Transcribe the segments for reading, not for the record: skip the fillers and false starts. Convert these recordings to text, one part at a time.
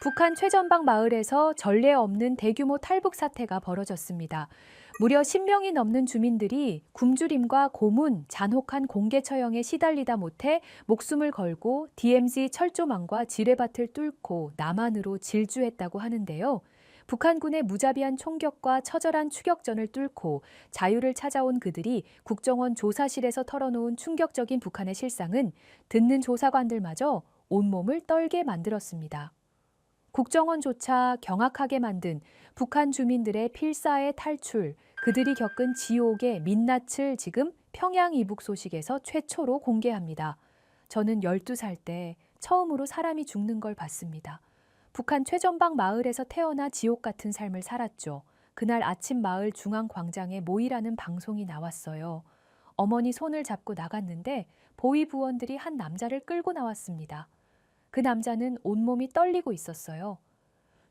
북한 최전방 마을에서 전례 없는 대규모 탈북 사태가 벌어졌습니다. 무려 10명이 넘는 주민들이 굶주림과 고문, 잔혹한 공개 처형에 시달리다 못해 목숨을 걸고 DMZ 철조망과 지뢰밭을 뚫고 남한으로 질주했다고 하는데요. 북한군의 무자비한 총격과 처절한 추격전을 뚫고 자유를 찾아온 그들이 국정원 조사실에서 털어놓은 충격적인 북한의 실상은 듣는 조사관들마저 온몸을 떨게 만들었습니다. 국정원조차 경악하게 만든 북한 주민들의 필사의 탈출, 그들이 겪은 지옥의 민낯을 지금 평양 이북 소식에서 최초로 공개합니다. 저는 12살 때 처음으로 사람이 죽는 걸 봤습니다. 북한 최전방 마을에서 태어나 지옥 같은 삶을 살았죠. 그날 아침 마을 중앙광장에 모이라는 방송이 나왔어요. 어머니 손을 잡고 나갔는데 보위부원들이 한 남자를 끌고 나왔습니다. 그 남자는 온몸이 떨리고 있었어요.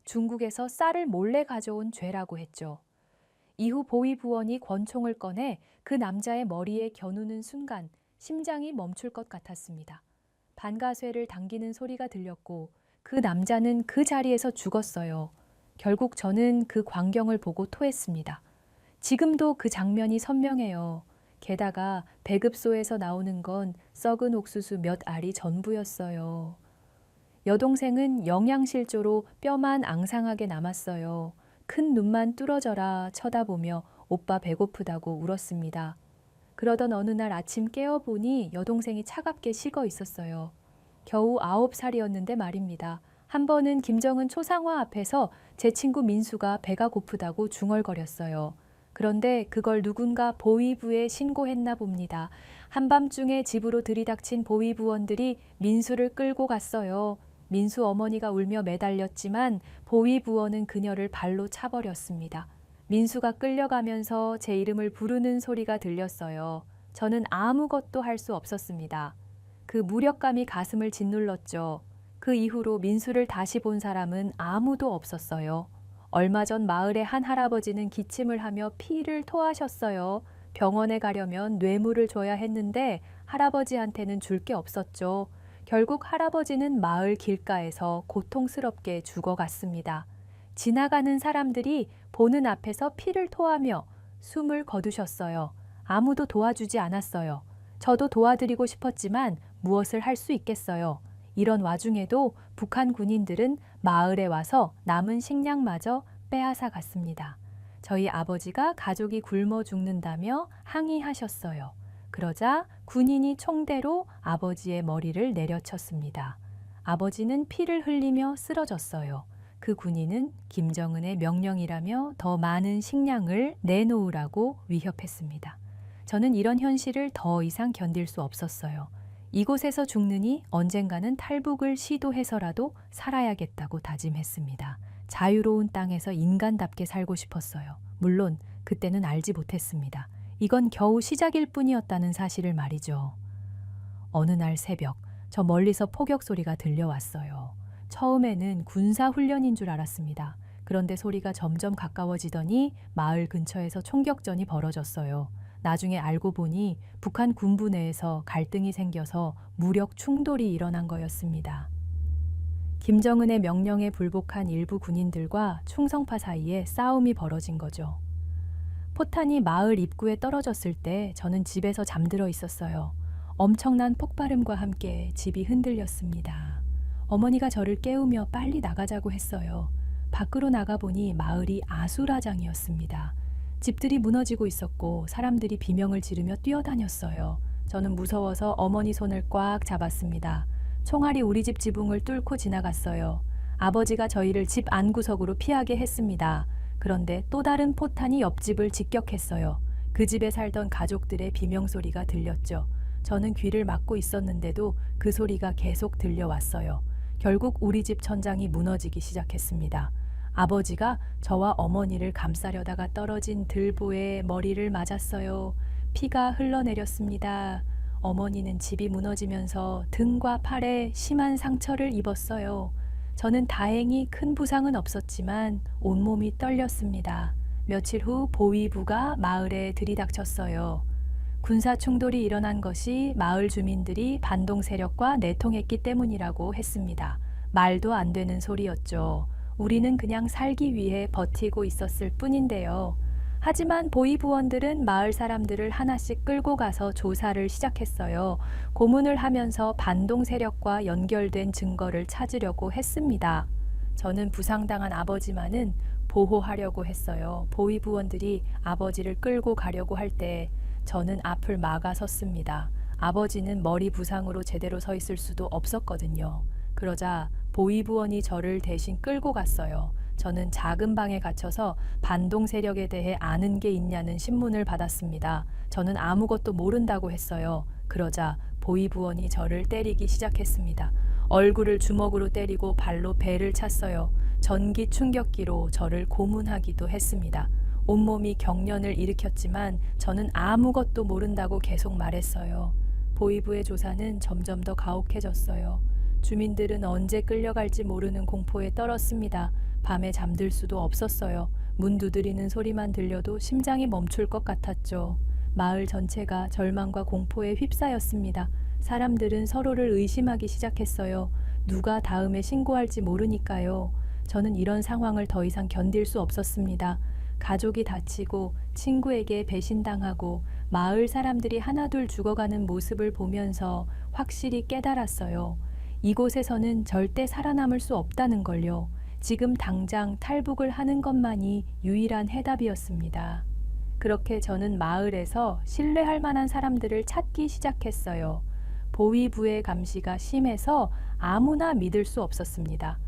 중국에서 쌀을 몰래 가져온 죄라고 했죠. 이후 보위부원이 권총을 꺼내 그 남자의 머리에 겨누는 순간 심장이 멈출 것 같았습니다. 반가쇠를 당기는 소리가 들렸고 그 남자는 그 자리에서 죽었어요. 결국 저는 그 광경을 보고 토했습니다. 지금도 그 장면이 선명해요. 게다가 배급소에서 나오는 건 썩은 옥수수 몇 알이 전부였어요. 여동생은 영양실조로 뼈만 앙상하게 남았어요. 큰 눈만 뚫어져라 쳐다보며 오빠 배고프다고 울었습니다. 그러던 어느 날 아침 깨어보니 여동생이 차갑게 식어 있었어요. 겨우 9살이었는데 말입니다. 한 번은 김정은 초상화 앞에서 제 친구 민수가 배가 고프다고 중얼거렸어요. 그런데 그걸 누군가 보위부에 신고했나 봅니다. 한밤중에 집으로 들이닥친 보위부원들이 민수를 끌고 갔어요. 민수 어머니가 울며 매달렸지만 보위부원은 그녀를 발로 차버렸습니다. 민수가 끌려가면서 제 이름을 부르는 소리가 들렸어요. 저는 아무것도 할 수 없었습니다. 그 무력감이 가슴을 짓눌렀죠. 그 이후로 민수를 다시 본 사람은 아무도 없었어요. 얼마 전 마을의 한 할아버지는 기침을 하며 피를 토하셨어요. 병원에 가려면 뇌물을 줘야 했는데 할아버지한테는 줄 게 없었죠. 결국 할아버지는 마을 길가에서 고통스럽게 죽어갔습니다. 지나가는 사람들이 보는 앞에서 피를 토하며 숨을 거두셨어요. 아무도 도와주지 않았어요. 저도 도와드리고 싶었지만 무엇을 할 수 있겠어요. 이런 와중에도 북한 군인들은 마을에 와서 남은 식량마저 빼앗아 갔습니다. 저희 아버지가 가족이 굶어 죽는다며 항의하셨어요. 그러자 군인이 총대로 아버지의 머리를 내려쳤습니다. 아버지는 피를 흘리며 쓰러졌어요. 그 군인은 김정은의 명령이라며 더 많은 식량을 내놓으라고 위협했습니다. 저는 이런 현실을 더 이상 견딜 수 없었어요. 이곳에서 죽느니 언젠가는 탈북을 시도해서라도 살아야겠다고 다짐했습니다. 자유로운 땅에서 인간답게 살고 싶었어요. 물론 그때는 알지 못했습니다. 이건 겨우 시작일 뿐이었다는 사실을 말이죠. 어느 날 새벽, 저 멀리서 포격 소리가 들려왔어요. 처음에는 군사훈련인 줄 알았습니다. 그런데 소리가 점점 가까워지더니 마을 근처에서 총격전이 벌어졌어요. 나중에 알고 보니 북한 군부 내에서 갈등이 생겨서 무력 충돌이 일어난 거였습니다. 김정은의 명령에 불복한 일부 군인들과 충성파 사이에 싸움이 벌어진 거죠. 포탄이 마을 입구에 떨어졌을 때 저는 집에서 잠들어 있었어요. 엄청난 폭발음과 함께 집이 흔들렸습니다. 어머니가 저를 깨우며 빨리 나가자고 했어요. 밖으로 나가보니 마을이 아수라장이었습니다. 집들이 무너지고 있었고 사람들이 비명을 지르며 뛰어다녔어요. 저는 무서워서 어머니 손을 꽉 잡았습니다. 총알이 우리 집 지붕을 뚫고 지나갔어요. 아버지가 저희를 집 안구석으로 피하게 했습니다. 그런데 또 다른 포탄이 옆집을 직격했어요. 그 집에 살던 가족들의 비명소리가 들렸죠. 저는 귀를 막고 있었는데도 그 소리가 계속 들려왔어요. 결국 우리 집 천장이 무너지기 시작했습니다. 아버지가 저와 어머니를 감싸려다가 떨어진 들보에 머리를 맞았어요. 피가 흘러내렸습니다. 어머니는 집이 무너지면서 등과 팔에 심한 상처를 입었어요. 저는 다행히 큰 부상은 없었지만 온몸이 떨렸습니다. 며칠 후 보위부가 마을에 들이닥쳤어요. 군사 충돌이 일어난 것이 마을 주민들이 반동 세력과 내통했기 때문이라고 했습니다. 말도 안 되는 소리였죠. 우리는 그냥 살기 위해 버티고 있었을 뿐인데요. 하지만 보위부원들은 마을 사람들을 하나씩 끌고 가서 조사를 시작했어요. 고문을 하면서 반동 세력과 연결된 증거를 찾으려고 했습니다. 저는 부상당한 아버지만은 보호하려고 했어요. 보위부원들이 아버지를 끌고 가려고 할 때 저는 앞을 막아섰습니다. 아버지는 머리 부상으로 제대로 서 있을 수도 없었거든요. 그러자 보위부원이 저를 대신 끌고 갔어요. 저는 작은 방에 갇혀서 반동 세력에 대해 아는 게 있냐는 신문을 받았습니다. 저는 아무것도 모른다고 했어요. 그러자 보위부원이 저를 때리기 시작했습니다. 얼굴을 주먹으로 때리고 발로 배를 찼어요. 전기 충격기로 저를 고문하기도 했습니다. 온몸이 경련을 일으켰지만 저는 아무것도 모른다고 계속 말했어요. 보위부의 조사는 점점 더 가혹해졌어요. 주민들은 언제 끌려갈지 모르는 공포에 떨었습니다. 밤에 잠들 수도 없었어요. 문 두드리는 소리만 들려도 심장이 멈출 것 같았죠. 마을 전체가 절망과 공포에 휩싸였습니다. 사람들은 서로를 의심하기 시작했어요. 누가 다음에 신고할지 모르니까요. 저는 이런 상황을 더 이상 견딜 수 없었습니다. 가족이 다치고 친구에게 배신당하고 마을 사람들이 하나둘 죽어가는 모습을 보면서 확실히 깨달았어요. 이곳에서는 절대 살아남을 수 없다는 걸요. 지금 당장 탈북을 하는 것만이 유일한 해답이었습니다. 그렇게 저는 마을에서 신뢰할 만한 사람들을 찾기 시작했어요. 보위부의 감시가 심해서 아무나 믿을 수 없었습니다.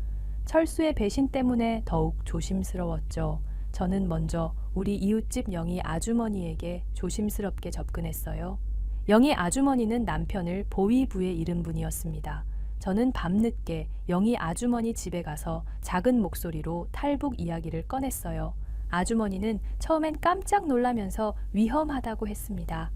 철수의 배신 때문에 더욱 조심스러웠죠. 저는 먼저 우리 이웃집 영희 아주머니에게 조심스럽게 접근했어요. 영희 아주머니는 남편을 보위부에 잃은 분이었습니다. 저는 밤늦게 영희 아주머니 집에 가서 작은 목소리로 탈북 이야기를 꺼냈어요. 아주머니는 처음엔 깜짝 놀라면서 위험하다고 했습니다.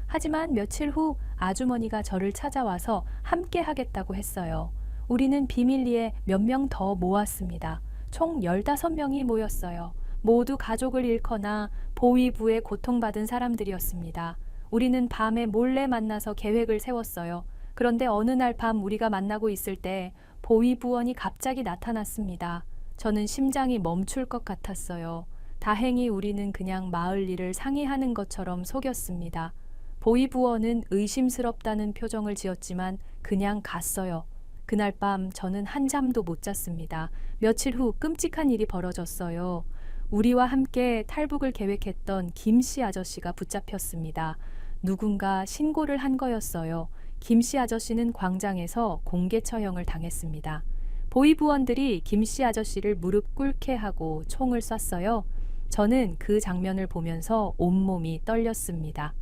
하지만 며칠 후 아주머니가 저를 찾아와서 함께 하겠다고 했어요. 우리는 비밀리에 몇 명 더 모았습니다. 총 15명이 모였어요. 모두 가족을 잃거나 보위부에 고통받은 사람들이었습니다. 우리는 밤에 몰래 만나서 계획을 세웠어요. 그런데 어느 날 밤 우리가 만나고 있을 때 보위부원이 갑자기 나타났습니다. 저는 심장이 멈출 것 같았어요. 다행히 우리는 그냥 마을 일을 상의하는 것처럼 속였습니다. 보위부원은 의심스럽다는 표정을 지었지만 그냥 갔어요. 그날 밤 저는 한잠도 못 잤습니다. 며칠 후 끔찍한 일이 벌어졌어요. 우리와 함께 탈북을 계획했던 김씨 아저씨가 붙잡혔습니다. 누군가 신고를 한 거였어요. 김씨 아저씨는 광장에서 공개 처형을 당했습니다. 보위부원들이 김씨 아저씨를 무릎 꿇게 하고 총을 쐈어요. 저는 그 장면을 보면서 온몸이 떨렸습니다.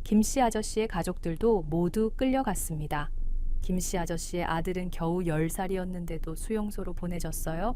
김씨 아저씨의 가족들도 모두 끌려갔습니다. 김씨 아저씨의 아들은 겨우 10살이었는데도 수용소로 보내졌어요.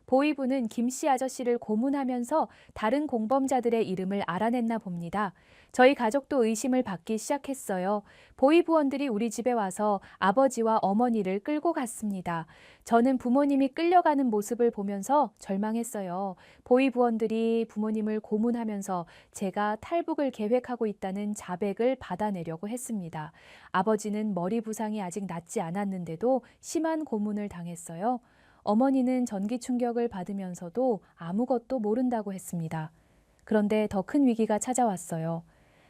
보위부는 김씨 아저씨를 고문하면서 다른 공범자들의 이름을 알아냈나 봅니다. 저희 가족도 의심을 받기 시작했어요. 보위부원들이 우리 집에 와서 아버지와 어머니를 끌고 갔습니다. 저는 부모님이 끌려가는 모습을 보면서 절망했어요. 보위부원들이 부모님을 고문하면서 제가 탈북을 계획하고 있다는 자백을 받아내려고 했습니다. 아버지는 머리 부상이 아직 낫지 않았는데도 심한 고문을 당했어요. 어머니는 전기 충격을 받으면서도 아무것도 모른다고 했습니다. 그런데 더 큰 위기가 찾아왔어요.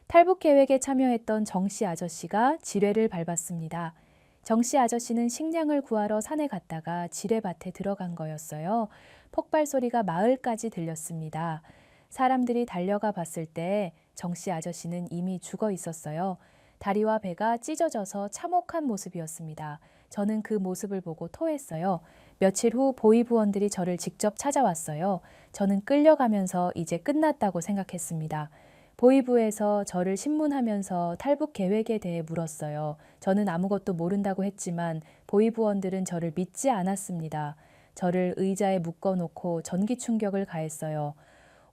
탈북 계획에 참여했던 정씨 아저씨가 지뢰를 밟았습니다. 정씨 아저씨는 식량을 구하러 산에 갔다가 지뢰밭에 들어간 거였어요. 폭발 소리가 마을까지 들렸습니다. 사람들이 달려가 봤을 때 정씨 아저씨는 이미 죽어 있었어요. 다리와 배가 찢어져서 참혹한 모습이었습니다. 저는 그 모습을 보고 토했어요. 며칠 후 보위부원들이 저를 직접 찾아왔어요. 저는 끌려가면서 이제 끝났다고 생각했습니다. 보위부에서 저를 신문하면서 탈북 계획에 대해 물었어요. 저는 아무것도 모른다고 했지만 보위부원들은 저를 믿지 않았습니다. 저를 의자에 묶어놓고 전기 충격을 가했어요.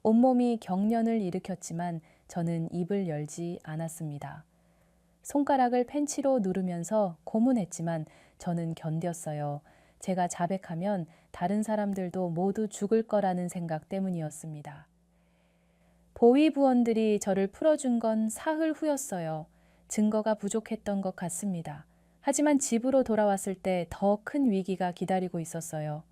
온몸이 경련을 일으켰지만 저는 입을 열지 않았습니다. 손가락을 펜치로 누르면서 고문했지만 저는 견뎠어요. 제가 자백하면 다른 사람들도 모두 죽을 거라는 생각 때문이었습니다. 보위부원들이 저를 풀어준 건 사흘 후였어요. 증거가 부족했던 것 같습니다. 하지만 집으로 돌아왔을 때 더 큰 위기가 기다리고 있었어요.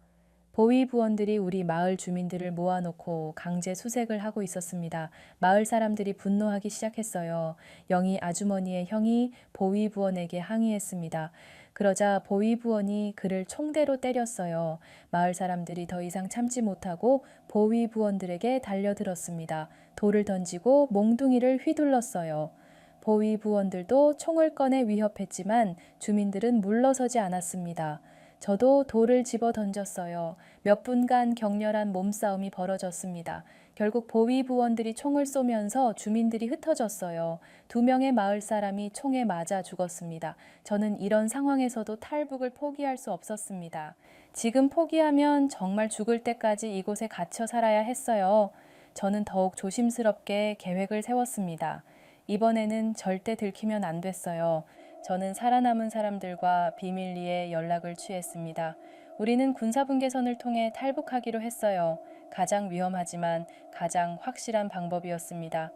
보위 부원들이 우리 마을 주민들을 모아놓고 강제 수색을 하고 있었습니다. 마을 사람들이 분노하기 시작했어요. 영희 아주머니의 형이 보위 부원에게 항의했습니다. 그러자 보위 부원이 그를 총대로 때렸어요. 마을 사람들이 더 이상 참지 못하고 보위 부원들에게 달려들었습니다. 돌을 던지고 몽둥이를 휘둘렀어요. 보위 부원들도 총을 꺼내 위협했지만 주민들은 물러서지 않았습니다. 저도 돌을 집어 던졌어요. 몇 분간 격렬한 몸싸움이 벌어졌습니다. 결국 보위 부원들이 총을 쏘면서 주민들이 흩어졌어요. 2명의 마을 사람이 총에 맞아 죽었습니다. 저는 이런 상황에서도 탈북을 포기할 수 없었습니다. 지금 포기하면 정말 죽을 때까지 이곳에 갇혀 살아야 했어요. 저는 더욱 조심스럽게 계획을 세웠습니다. 이번에는 절대 들키면 안 됐어요. 저는 살아남은 사람들과 비밀리에 연락을 취했습니다. 우리는 군사분계선을 통해 탈북하기로 했어요. 가장 위험하지만 가장 확실한 방법이었습니다.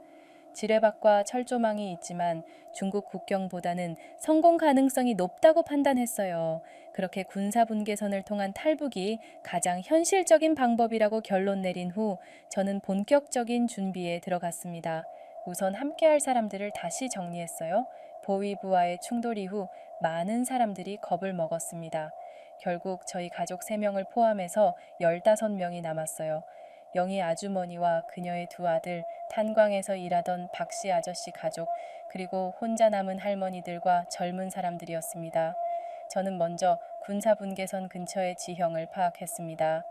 지뢰밭과 철조망이 있지만 중국 국경보다는 성공 가능성이 높다고 판단했어요. 그렇게 군사분계선을 통한 탈북이 가장 현실적인 방법이라고 결론 내린 후 저는 본격적인 준비에 들어갔습니다. 우선 함께할 사람들을 다시 정리했어요. 보위부와의 충돌 이후 많은 사람들이 겁을 먹었습니다. 결국 저희 가족 3명을 포함해서 15명이 남았어요. 영희 아주머니와 그녀의 2아들, 탄광에서 일하던 박씨 아저씨 가족, 그리고 혼자 남은 할머니들과 젊은 사람들이었습니다. 저는 먼저 군사분계선 근처의 지형을 파악했습니다.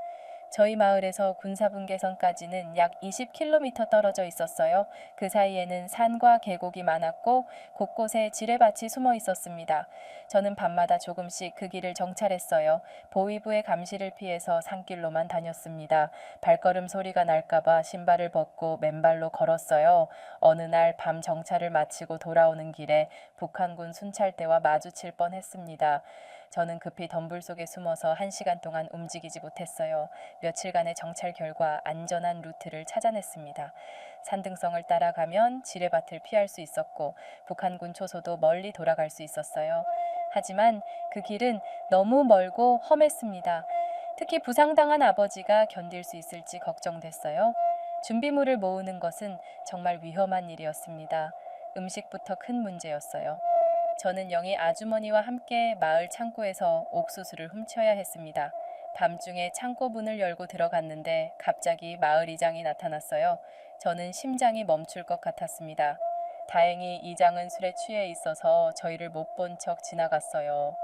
저희 마을에서 군사분계선까지는 약 20km 떨어져 있었어요. 그 사이에는 산과 계곡이 많았고 곳곳에 지뢰밭이 숨어 있었습니다. 저는 밤마다 조금씩 그 길을 정찰했어요. 보위부의 감시를 피해서 산길로만 다녔습니다. 발걸음 소리가 날까봐 신발을 벗고 맨발로 걸었어요. 어느 날 밤 정찰을 마치고 돌아오는 길에 북한군 순찰대와 마주칠 뻔했습니다. 저는 급히 덤불 속에 숨어서 1시간 동안 움직이지 못했어요. 며칠간의 정찰 결과 안전한 루트를 찾아냈습니다. 산등성을 따라가면 지뢰밭을 피할 수 있었고 북한군 초소도 멀리 돌아갈 수 있었어요. 하지만 그 길은 너무 멀고 험했습니다. 특히 부상당한 아버지가 견딜 수 있을지 걱정됐어요. 준비물을 모으는 것은 정말 위험한 일이었습니다. 음식부터 큰 문제였어요. 저는 영희 아주머니와 함께 마을 창고에서 옥수수를 훔쳐야 했습니다. 밤중에 창고 문을 열고 들어갔는데 갑자기 마을 이장이 나타났어요. 저는 심장이 멈출 것 같았습니다. 다행히 이장은 술에 취해 있어서 저희를 못 본 척 지나갔어요.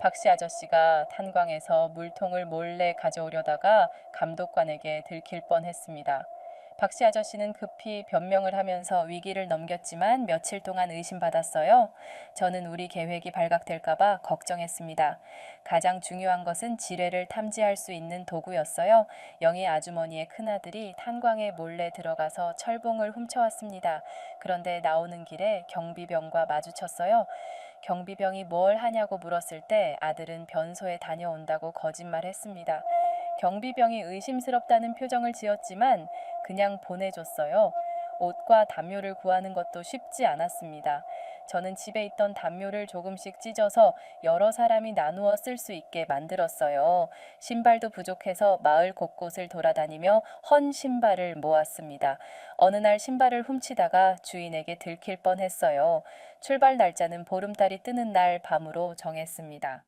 박씨 아저씨가 탄광에서 물통을 몰래 가져오려다가 감독관에게 들킬 뻔했습니다. 박씨 아저씨는 급히 변명을 하면서 위기를 넘겼지만 며칠 동안 의심받았어요. 저는 우리 계획이 발각될까봐 걱정했습니다. 가장 중요한 것은 지뢰를 탐지할 수 있는 도구였어요. 영희 아주머니의 큰아들이 탄광에 몰래 들어가서 철봉을 훔쳐왔습니다. 그런데 나오는 길에 경비병과 마주쳤어요. 경비병이 뭘 하냐고 물었을 때 아들은 변소에 다녀온다고 거짓말했습니다. 경비병이 의심스럽다는 표정을 지었지만 그냥 보내줬어요. 옷과 담요를 구하는 것도 쉽지 않았습니다. 저는 집에 있던 담요를 조금씩 찢어서 여러 사람이 나누어 쓸 수 있게 만들었어요. 신발도 부족해서 마을 곳곳을 돌아다니며 헌 신발을 모았습니다. 어느 날 신발을 훔치다가 주인에게 들킬 뻔했어요. 출발 날짜는 보름달이 뜨는 날 밤으로 정했습니다.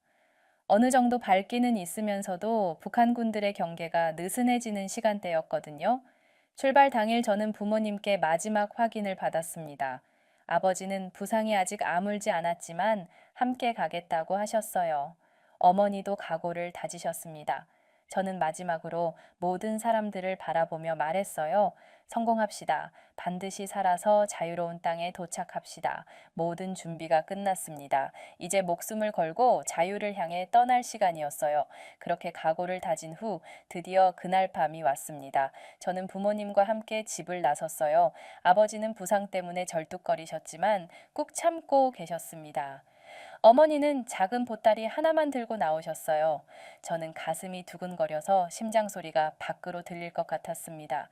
어느 정도 밝기는 있으면서도 북한군들의 경계가 느슨해지는 시간대였거든요. 출발 당일 저는 부모님께 마지막 확인을 받았습니다. 아버지는 부상이 아직 아물지 않았지만 함께 가겠다고 하셨어요. 어머니도 각오를 다지셨습니다. 저는 마지막으로 모든 사람들을 바라보며 말했어요. 성공합시다. 반드시 살아서 자유로운 땅에 도착합시다. 모든 준비가 끝났습니다. 이제 목숨을 걸고 자유를 향해 떠날 시간이었어요. 그렇게 각오를 다진 후 드디어 그날 밤이 왔습니다. 저는 부모님과 함께 집을 나섰어요. 아버지는 부상 때문에 절뚝거리셨지만 꾹 참고 계셨습니다. 어머니는 작은 보따리 하나만 들고 나오셨어요. 저는 가슴이 두근거려서 심장 소리가 밖으로 들릴 것 같았습니다.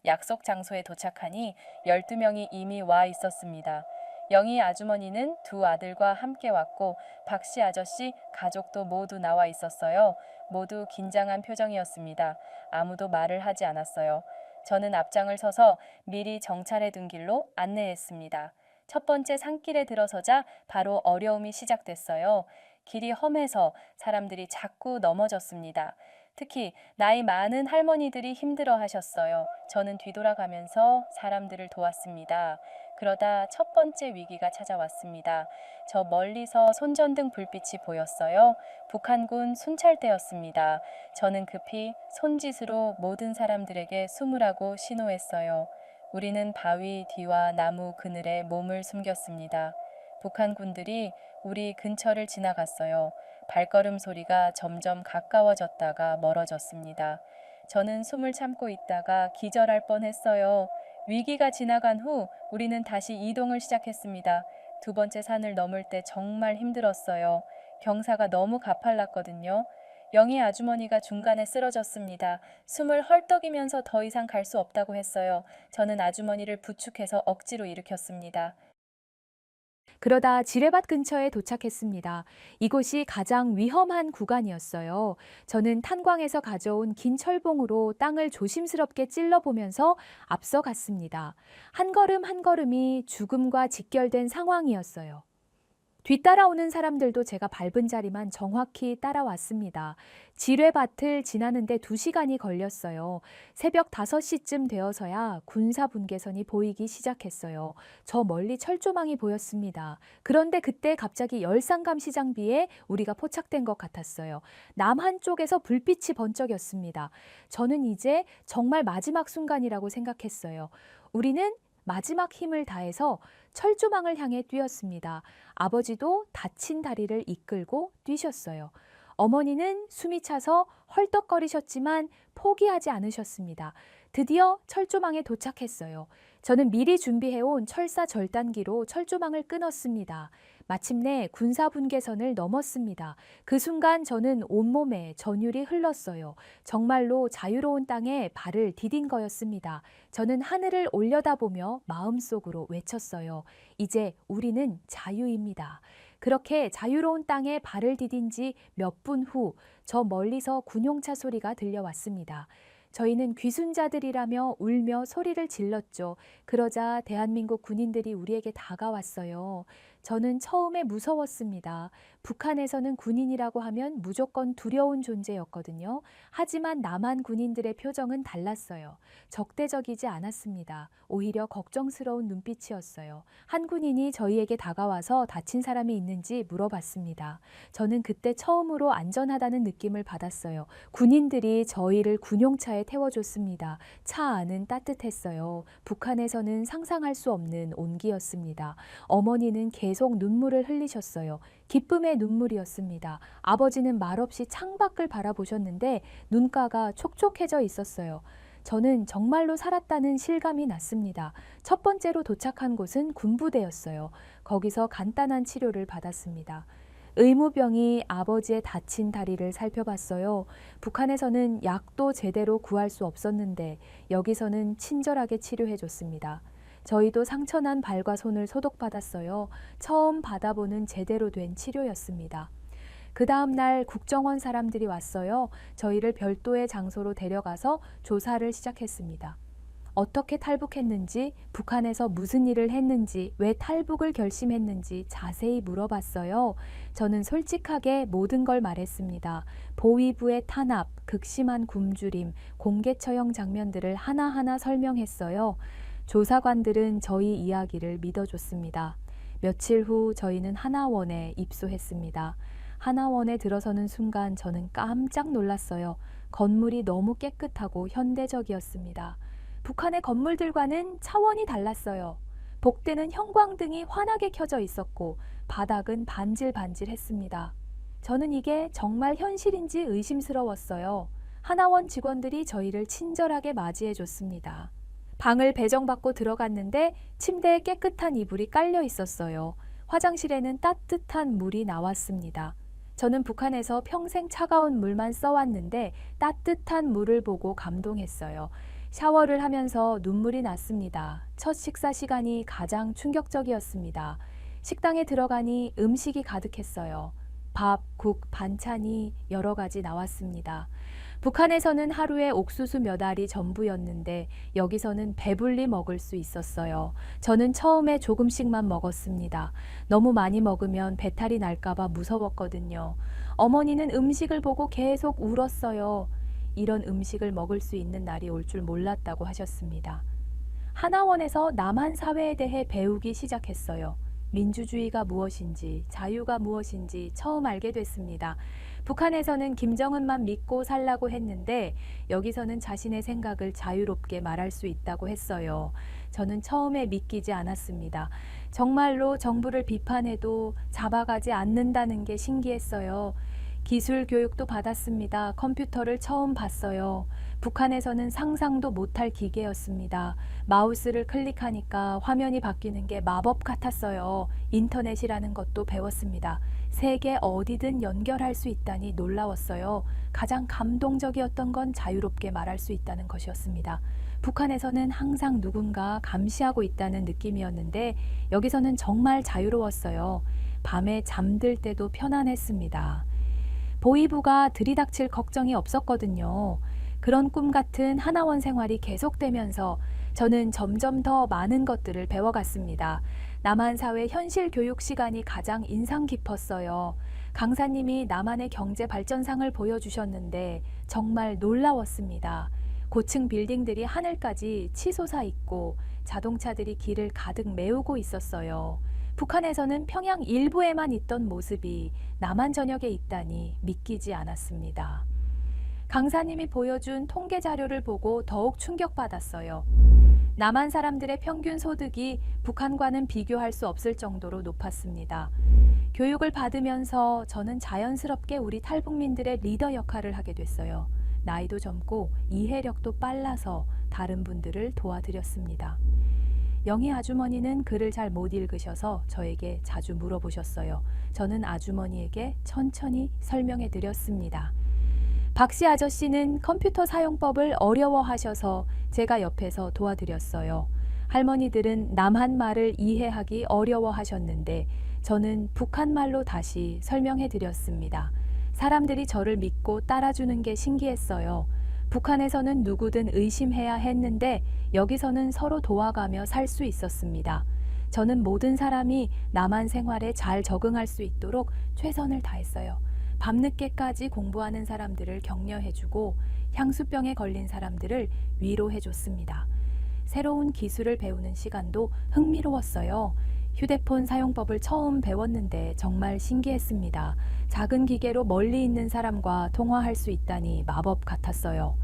약속 장소에 도착하니 12명이 이미 와 있었습니다. 영희 아주머니는 두 아들과 함께 왔고 박씨 아저씨 가족도 모두 나와 있었어요. 모두 긴장한 표정이었습니다. 아무도 말을 하지 않았어요. 저는 앞장을 서서 미리 정찰해 둔 길로 안내했습니다. 첫 번째 산길에 들어서자 바로 어려움이 시작됐어요. 길이 험해서 사람들이 자꾸 넘어졌습니다. 특히 나이 많은 할머니들이 힘들어 하셨어요. 저는 뒤돌아가면서 사람들을 도왔습니다. 그러다 첫 번째 위기가 찾아왔습니다. 저 멀리서 손전등 불빛이 보였어요. 북한군 순찰대였습니다. 저는 급히 손짓으로 모든 사람들에게 숨으라고 신호했어요. 우리는 바위 뒤와 나무 그늘에 몸을 숨겼습니다. 북한군들이 우리 근처를 지나갔어요. 발걸음 소리가 점점 가까워졌다가 멀어졌습니다. 저는 숨을 참고 있다가 기절할 뻔했어요. 위기가 지나간 후 우리는 다시 이동을 시작했습니다. 두 번째 산을 넘을 때 정말 힘들었어요. 경사가 너무 가팔랐거든요. 영희 아주머니가 중간에 쓰러졌습니다. 숨을 헐떡이면서 더 이상 갈 수 없다고 했어요. 저는 아주머니를 부축해서 억지로 일으켰습니다. 그러다 지뢰밭 근처에 도착했습니다. 이곳이 가장 위험한 구간이었어요. 저는 탄광에서 가져온 긴 철봉으로 땅을 조심스럽게 찔러보면서 앞서갔습니다. 한 걸음 한 걸음이 죽음과 직결된 상황이었어요. 뒤따라오는 사람들도 제가 밟은 자리만 정확히 따라왔습니다. 지뢰밭을 지나는데 2시간이 걸렸어요. 새벽 5시쯤 되어서야 군사 분계선이 보이기 시작했어요. 저 멀리 철조망이 보였습니다. 그런데 그때 갑자기 열상감 시장비에 우리가 포착된 것 같았어요. 남 한쪽에서 불빛이 번쩍였습니다. 저는 이제 정말 마지막 순간이라고 생각했어요. 우리는 마지막 힘을 다해서 철조망을 향해 뛰었습니다. 아버지도 다친 다리를 이끌고 뛰셨어요. 어머니는 숨이 차서 헐떡거리셨지만 포기하지 않으셨습니다. 드디어 철조망에 도착했어요. 저는 미리 준비해온 철사 절단기로 철조망을 끊었습니다. 마침내 군사분계선을 넘었습니다. 그 순간 저는 온몸에 전율이 흘렀어요. 정말로 자유로운 땅에 발을 디딘 거였습니다. 저는 하늘을 올려다보며 마음속으로 외쳤어요. 이제 우리는 자유입니다. 그렇게 자유로운 땅에 발을 디딘 지 몇 분 후 저 멀리서 군용차 소리가 들려왔습니다. 저희는 귀순자들이라며 울며 소리를 질렀죠. 그러자 대한민국 군인들이 우리에게 다가왔어요. 저는 처음에 무서웠습니다. 북한에서는 군인이라고 하면 무조건 두려운 존재였거든요. 하지만 남한 군인들의 표정은 달랐어요. 적대적이지 않았습니다. 오히려 걱정스러운 눈빛이었어요. 한 군인이 저희에게 다가와서 다친 사람이 있는지 물어봤습니다. 저는 그때 처음으로 안전하다는 느낌을 받았어요. 군인들이 저희를 군용차에 태워줬습니다. 차 안은 따뜻했어요. 북한에서는 상상할 수 없는 온기였습니다. 어머니는 계속 눈물을 흘리셨어요. 기쁨의 눈물이었습니다. 아버지는 말없이 창밖을 바라보셨는데 눈가가 촉촉해져 있었어요. 저는 정말로 살았다는 실감이 났습니다. 첫 번째로 도착한 곳은 군부대였어요. 거기서 간단한 치료를 받았습니다. 의무병이 아버지의 다친 다리를 살펴봤어요. 북한에서는 약도 제대로 구할 수 없었는데 여기서는 친절하게 치료해줬습니다. 저희도 상처난 발과 손을 소독받았어요. 처음 받아보는 제대로 된 치료였습니다. 그 다음 날 국정원 사람들이 왔어요. 저희를 별도의 장소로 데려가서 조사를 시작했습니다. 어떻게 탈북했는지, 북한에서 무슨 일을 했는지, 왜 탈북을 결심했는지 자세히 물어봤어요. 저는 솔직하게 모든 걸 말했습니다. 보위부의 탄압, 극심한 굶주림, 공개 처형 장면들을 하나하나 설명했어요. 조사관들은 저희 이야기를 믿어줬습니다. 며칠 후 저희는 하나원에 입소했습니다. 하나원에 들어서는 순간 저는 깜짝 놀랐어요. 건물이 너무 깨끗하고 현대적이었습니다. 북한의 건물들과는 차원이 달랐어요. 복대는 형광등이 환하게 켜져 있었고 바닥은 반질반질했습니다. 저는 이게 정말 현실인지 의심스러웠어요. 하나원 직원들이 저희를 친절하게 맞이해 줬습니다. 방을 배정받고 들어갔는데 침대에 깨끗한 이불이 깔려 있었어요. 화장실에는 따뜻한 물이 나왔습니다. 저는 북한에서 평생 차가운 물만 써왔는데 따뜻한 물을 보고 감동했어요. 샤워를 하면서 눈물이 났습니다. 첫 식사 시간이 가장 충격적이었습니다. 식당에 들어가니 음식이 가득했어요. 밥, 국, 반찬이 여러 가지 나왔습니다. 북한에서는 하루에 옥수수 몇 알이 전부였는데 여기서는 배불리 먹을 수 있었어요. 저는 처음에 조금씩만 먹었습니다. 너무 많이 먹으면 배탈이 날까봐 무서웠거든요. 어머니는 음식을 보고 계속 울었어요. 이런 음식을 먹을 수 있는 날이 올 줄 몰랐다고 하셨습니다. 하나원에서 남한 사회에 대해 배우기 시작했어요. 민주주의가 무엇인지, 자유가 무엇인지 처음 알게 됐습니다. 북한에서는 김정은만 믿고 살라고 했는데 여기서는 자신의 생각을 자유롭게 말할 수 있다고 했어요. 저는 처음에 믿기지 않았습니다. 정말로 정부를 비판해도 잡아가지 않는다는 게 신기했어요. 기술 교육도 받았습니다. 컴퓨터를 처음 봤어요. 북한에서는 상상도 못할 기계였습니다. 마우스를 클릭하니까 화면이 바뀌는 게 마법 같았어요. 인터넷이라는 것도 배웠습니다. 세계 어디든 연결할 수 있다니 놀라웠어요. 가장 감동적이었던 건 자유롭게 말할 수 있다는 것이었습니다. 북한에서는 항상 누군가 감시하고 있다는 느낌이었는데 여기서는 정말 자유로웠어요. 밤에 잠들 때도 편안했습니다. 보이부가 들이닥칠 걱정이 없었거든요. 그런 꿈 같은 하나원 생활이 계속되면서 저는 점점 더 많은 것들을 배워갔습니다. 남한 사회 현실 교육 시간이 가장 인상 깊었어요. 강사님이 남한의 경제 발전상을 보여주셨는데 정말 놀라웠습니다. 고층 빌딩들이 하늘까지 치솟아 있고 자동차들이 길을 가득 메우고 있었어요. 북한에서는 평양 일부에만 있던 모습이 남한 전역에 있다니 믿기지 않았습니다. 강사님이 보여준 통계 자료를 보고 더욱 충격받았어요. 남한 사람들의 평균 소득이 북한과는 비교할 수 없을 정도로 높았습니다. 교육을 받으면서 저는 자연스럽게 우리 탈북민들의 리더 역할을 하게 됐어요. 나이도 젊고 이해력도 빨라서 다른 분들을 도와드렸습니다. 영희 아주머니는 글을 잘 못 읽으셔서 저에게 자주 물어보셨어요. 저는 아주머니에게 천천히 설명해 드렸습니다. 박씨 아저씨는 컴퓨터 사용법을 어려워하셔서 제가 옆에서 도와드렸어요. 할머니들은 남한 말을 이해하기 어려워하셨는데 저는 북한 말로 다시 설명해 드렸습니다. 사람들이 저를 믿고 따라주는 게 신기했어요. 북한에서는 누구든 의심해야 했는데 여기서는 서로 도와가며 살 수 있었습니다. 저는 모든 사람이 남한 생활에 잘 적응할 수 있도록 최선을 다했어요. 밤늦게까지 공부하는 사람들을 격려해주고 향수병에 걸린 사람들을 위로해줬습니다. 새로운 기술을 배우는 시간도 흥미로웠어요. 휴대폰 사용법을 처음 배웠는데 정말 신기했습니다. 작은 기계로 멀리 있는 사람과 통화할 수 있다니 마법 같았어요.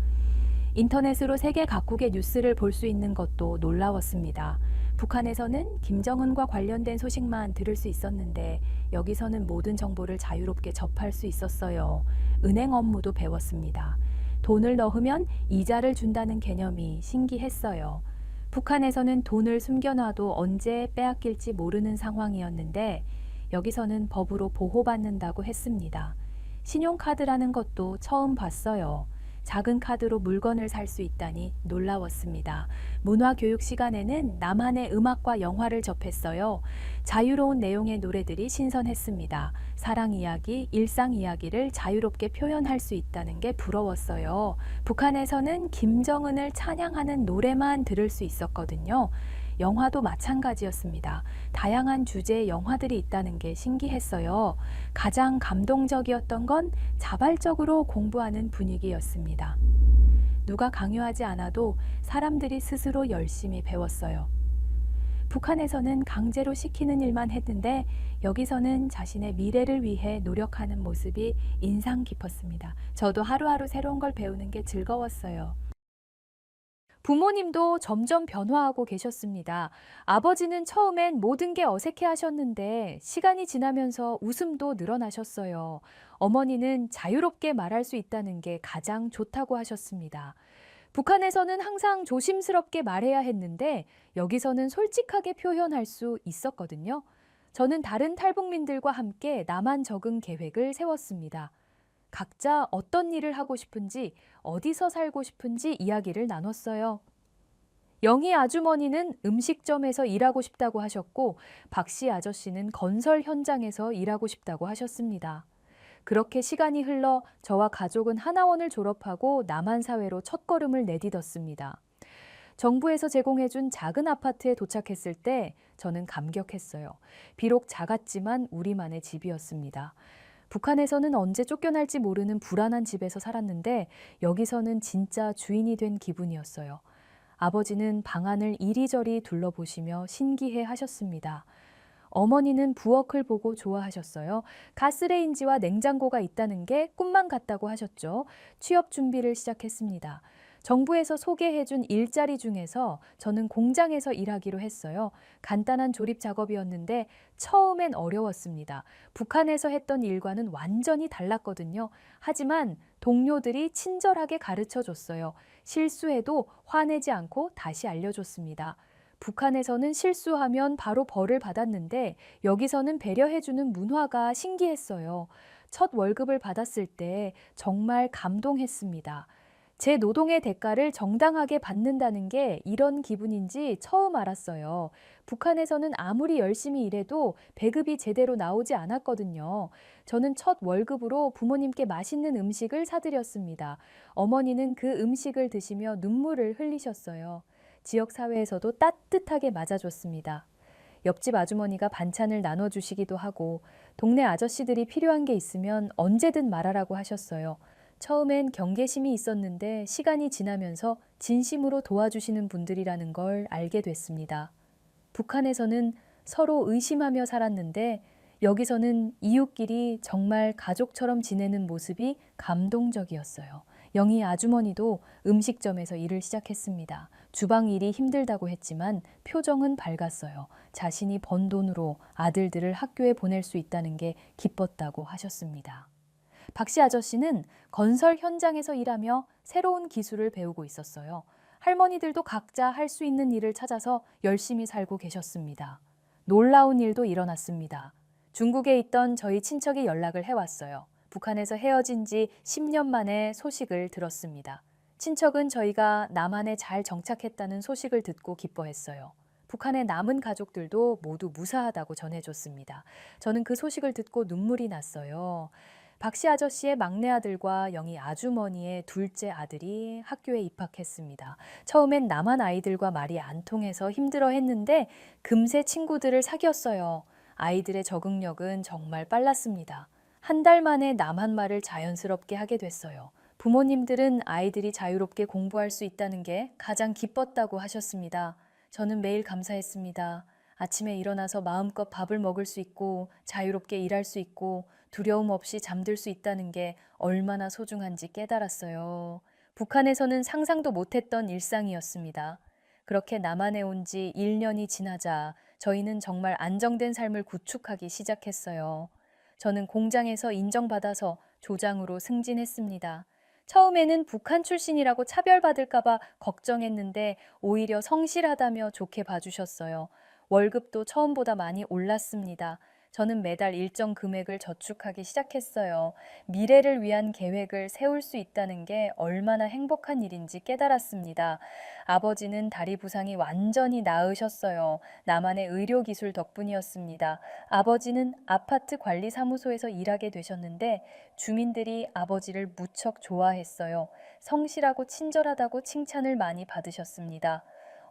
인터넷으로 세계 각국의 뉴스를 볼 수 있는 것도 놀라웠습니다. 북한에서는 김정은과 관련된 소식만 들을 수 있었는데 여기서는 모든 정보를 자유롭게 접할 수 있었어요. 은행 업무도 배웠습니다. 돈을 넣으면 이자를 준다는 개념이 신기했어요. 북한에서는 돈을 숨겨놔도 언제 빼앗길지 모르는 상황이었는데 여기서는 법으로 보호받는다고 했습니다. 신용카드라는 것도 처음 봤어요. 작은 카드로 물건을 살 수 있다니 놀라웠습니다. 문화교육 시간에는 남한의 음악과 영화를 접했어요. 자유로운 내용의 노래들이 신선했습니다. 사랑 이야기, 일상 이야기를 자유롭게 표현할 수 있다는 게 부러웠어요. 북한에서는 김정은을 찬양하는 노래만 들을 수 있었거든요. 영화도 마찬가지였습니다. 다양한 주제의 영화들이 있다는 게 신기했어요. 가장 감동적이었던 건 자발적으로 공부하는 분위기였습니다. 누가 강요하지 않아도 사람들이 스스로 열심히 배웠어요. 북한에서는 강제로 시키는 일만 했는데 여기서는 자신의 미래를 위해 노력하는 모습이 인상 깊었습니다. 저도 하루하루 새로운 걸 배우는 게 즐거웠어요. 부모님도 점점 변화하고 계셨습니다. 아버지는 처음엔 모든 게 어색해 하셨는데 시간이 지나면서 웃음도 늘어나셨어요. 어머니는 자유롭게 말할 수 있다는 게 가장 좋다고 하셨습니다. 북한에서는 항상 조심스럽게 말해야 했는데 여기서는 솔직하게 표현할 수 있었거든요. 저는 다른 탈북민들과 함께 남한 적응 계획을 세웠습니다. 각자 어떤 일을 하고 싶은지, 어디서 살고 싶은지 이야기를 나눴어요. 영희 아주머니는 음식점에서 일하고 싶다고 하셨고, 박씨 아저씨는 건설 현장에서 일하고 싶다고 하셨습니다. 그렇게 시간이 흘러 저와 가족은 하나원을 졸업하고 남한사회로 첫걸음을 내딛었습니다. 정부에서 제공해준 작은 아파트에 도착했을 때 저는 감격했어요. 비록 작았지만 우리만의 집이었습니다. 북한에서는 언제 쫓겨날지 모르는 불안한 집에서 살았는데 여기서는 진짜 주인이 된 기분이었어요. 아버지는 방안을 이리저리 둘러보시며 신기해 하셨습니다. 어머니는 부엌을 보고 좋아하셨어요. 가스레인지와 냉장고가 있다는 게 꿈만 같다고 하셨죠. 취업 준비를 시작했습니다. 정부에서 소개해준 일자리 중에서 저는 공장에서 일하기로 했어요. 간단한 조립 작업이었는데 처음엔 어려웠습니다. 북한에서 했던 일과는 완전히 달랐거든요. 하지만 동료들이 친절하게 가르쳐줬어요. 실수해도 화내지 않고 다시 알려줬습니다. 북한에서는 실수하면 바로 벌을 받았는데 여기서는 배려해주는 문화가 신기했어요. 첫 월급을 받았을 때 정말 감동했습니다. 제 노동의 대가를 정당하게 받는다는 게 이런 기분인지 처음 알았어요. 북한에서는 아무리 열심히 일해도 배급이 제대로 나오지 않았거든요. 저는 첫 월급으로 부모님께 맛있는 음식을 사드렸습니다. 어머니는 그 음식을 드시며 눈물을 흘리셨어요. 지역사회에서도 따뜻하게 맞아줬습니다. 옆집 아주머니가 반찬을 나눠주시기도 하고 동네 아저씨들이 필요한 게 있으면 언제든 말하라고 하셨어요. 처음엔 경계심이 있었는데 시간이 지나면서 진심으로 도와주시는 분들이라는 걸 알게 됐습니다. 북한에서는 서로 의심하며 살았는데 여기서는 이웃끼리 정말 가족처럼 지내는 모습이 감동적이었어요. 영희 아주머니도 음식점에서 일을 시작했습니다. 주방 일이 힘들다고 했지만 표정은 밝았어요. 자신이 번 돈으로 아들들을 학교에 보낼 수 있다는 게 기뻤다고 하셨습니다. 박씨 아저씨는 건설 현장에서 일하며 새로운 기술을 배우고 있었어요. 할머니들도 각자 할 수 있는 일을 찾아서 열심히 살고 계셨습니다. 놀라운 일도 일어났습니다. 중국에 있던 저희 친척이 연락을 해왔어요. 북한에서 헤어진 지 10년 만에 소식을 들었습니다. 친척은 저희가 남한에 잘 정착했다는 소식을 듣고 기뻐했어요. 북한의 남은 가족들도 모두 무사하다고 전해줬습니다. 저는 그 소식을 듣고 눈물이 났어요. 박씨 아저씨의 막내 아들과 영희 아주머니의 둘째 아들이 학교에 입학했습니다. 처음엔 남한 아이들과 말이 안 통해서 힘들어했는데 금세 친구들을 사귀었어요. 아이들의 적응력은 정말 빨랐습니다. 한 달 만에 남한 말을 자연스럽게 하게 됐어요. 부모님들은 아이들이 자유롭게 공부할 수 있다는 게 가장 기뻤다고 하셨습니다. 저는 매일 감사했습니다. 아침에 일어나서 마음껏 밥을 먹을 수 있고 자유롭게 일할 수 있고 두려움 없이 잠들 수 있다는 게 얼마나 소중한지 깨달았어요. 북한에서는 상상도 못했던 일상이었습니다. 그렇게 남한에 온 지 1년이 지나자 저희는 정말 안정된 삶을 구축하기 시작했어요. 저는 공장에서 인정받아서 조장으로 승진했습니다. 처음에는 북한 출신이라고 차별받을까봐 걱정했는데 오히려 성실하다며 좋게 봐주셨어요. 월급도 처음보다 많이 올랐습니다. 저는 매달 일정 금액을 저축하기 시작했어요. 미래를 위한 계획을 세울 수 있다는 게 얼마나 행복한 일인지 깨달았습니다. 아버지는 다리 부상이 완전히 나으셨어요. 나만의 의료기술 덕분이었습니다. 아버지는 아파트 관리사무소에서 일하게 되셨는데 주민들이 아버지를 무척 좋아했어요. 성실하고 친절하다고 칭찬을 많이 받으셨습니다.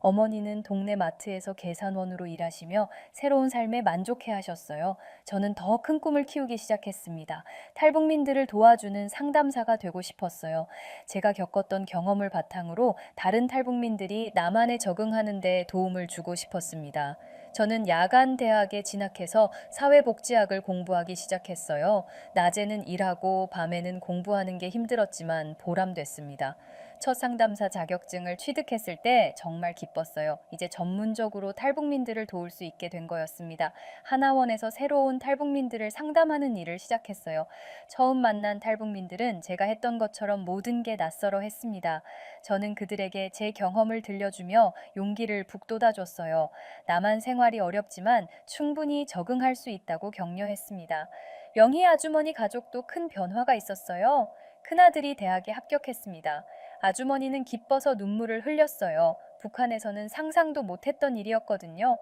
어머니는 동네 마트에서 계산원으로 일하시며 새로운 삶에 만족해 하셨어요. 저는 더 큰 꿈을 키우기 시작했습니다. 탈북민들을 도와주는 상담사가 되고 싶었어요. 제가 겪었던 경험을 바탕으로 다른 탈북민들이 남한에 적응하는 데 도움을 주고 싶었습니다. 저는 야간 대학에 진학해서 사회복지학을 공부하기 시작했어요. 낮에는 일하고 밤에는 공부하는 게 힘들었지만 보람됐습니다. 첫 상담사 자격증을 취득했을 때 정말 기뻤어요. 이제 전문적으로 탈북민들을 도울 수 있게 된 거였습니다. 하나원에서 새로운 탈북민들을 상담하는 일을 시작했어요. 처음 만난 탈북민들은 제가 했던 것처럼 모든 게 낯설어 했습니다. 저는 그들에게 제 경험을 들려주며 용기를 북돋아줬어요. 남한 생활이 어렵지만 충분히 적응할 수 있다고 격려했습니다. 영희 아주머니 가족도 큰 변화가 있었어요. 큰아들이 대학에 합격했습니다. 아주머니는 기뻐서 눈물을 흘렸어요. 북한에서는 상상도 못했던 일이었거든요.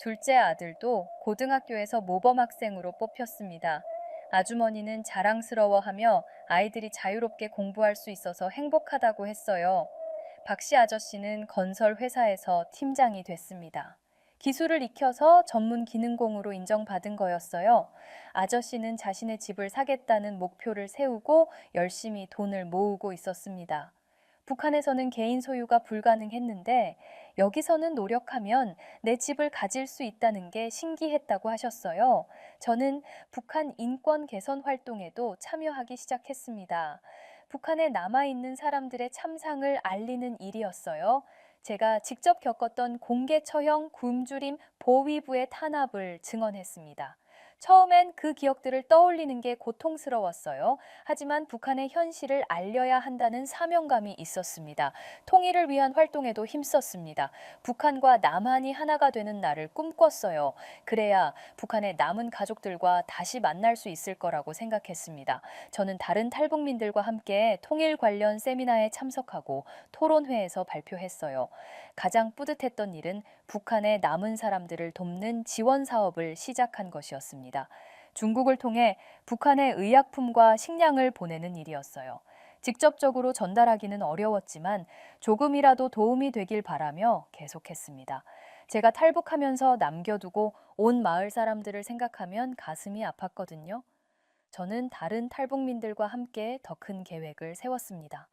둘째 아들도 고등학교에서 모범 학생으로 뽑혔습니다. 아주머니는 자랑스러워하며 아이들이 자유롭게 공부할 수 있어서 행복하다고 했어요. 박씨 아저씨는 건설 회사에서 팀장이 됐습니다. 기술을 익혀서 전문 기능공으로 인정받은 거였어요. 아저씨는 자신의 집을 사겠다는 목표를 세우고 열심히 돈을 모으고 있었습니다. 북한에서는 개인 소유가 불가능했는데 여기서는 노력하면 내 집을 가질 수 있다는 게 신기했다고 하셨어요. 저는 북한 인권 개선 활동에도 참여하기 시작했습니다. 북한에 남아있는 사람들의 참상을 알리는 일이었어요. 제가 직접 겪었던 공개 처형 굶주림 보위부의 탄압을 증언했습니다. 처음엔 그 기억들을 떠올리는 게 고통스러웠어요. 하지만 북한의 현실을 알려야 한다는 사명감이 있었습니다. 통일을 위한 활동에도 힘썼습니다. 북한과 남한이 하나가 되는 날을 꿈꿨어요. 그래야 북한의 남은 가족들과 다시 만날 수 있을 거라고 생각했습니다. 저는 다른 탈북민들과 함께 통일 관련 세미나에 참석하고 토론회에서 발표했어요. 가장 뿌듯했던 일은 북한의 남은 사람들을 돕는 지원 사업을 시작한 것이었습니다. 중국을 통해 북한의 의약품과 식량을 보내는 일이었어요. 직접적으로 전달하기는 어려웠지만 조금이라도 도움이 되길 바라며 계속했습니다. 제가 탈북하면서 남겨두고 온 마을 사람들을 생각하면 가슴이 아팠거든요. 저는 다른 탈북민들과 함께 더 큰 계획을 세웠습니다.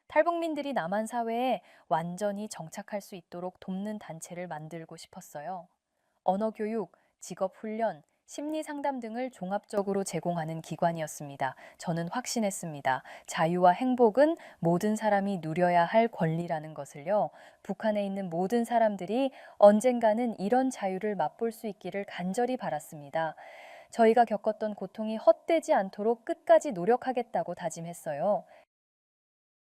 탈북민들이 남한 사회에 완전히 정착할 수 있도록 돕는 단체를 만들고 싶었어요. 언어 교육, 직업 훈련, 심리 상담 등을 종합적으로 제공하는 기관이었습니다. 저는 확신했습니다. 자유와 행복은 모든 사람이 누려야 할 권리라는 것을요. 북한에 있는 모든 사람들이 언젠가는 이런 자유를 맛볼 수 있기를 간절히 바랐습니다. 저희가 겪었던 고통이 헛되지 않도록 끝까지 노력하겠다고 다짐했어요.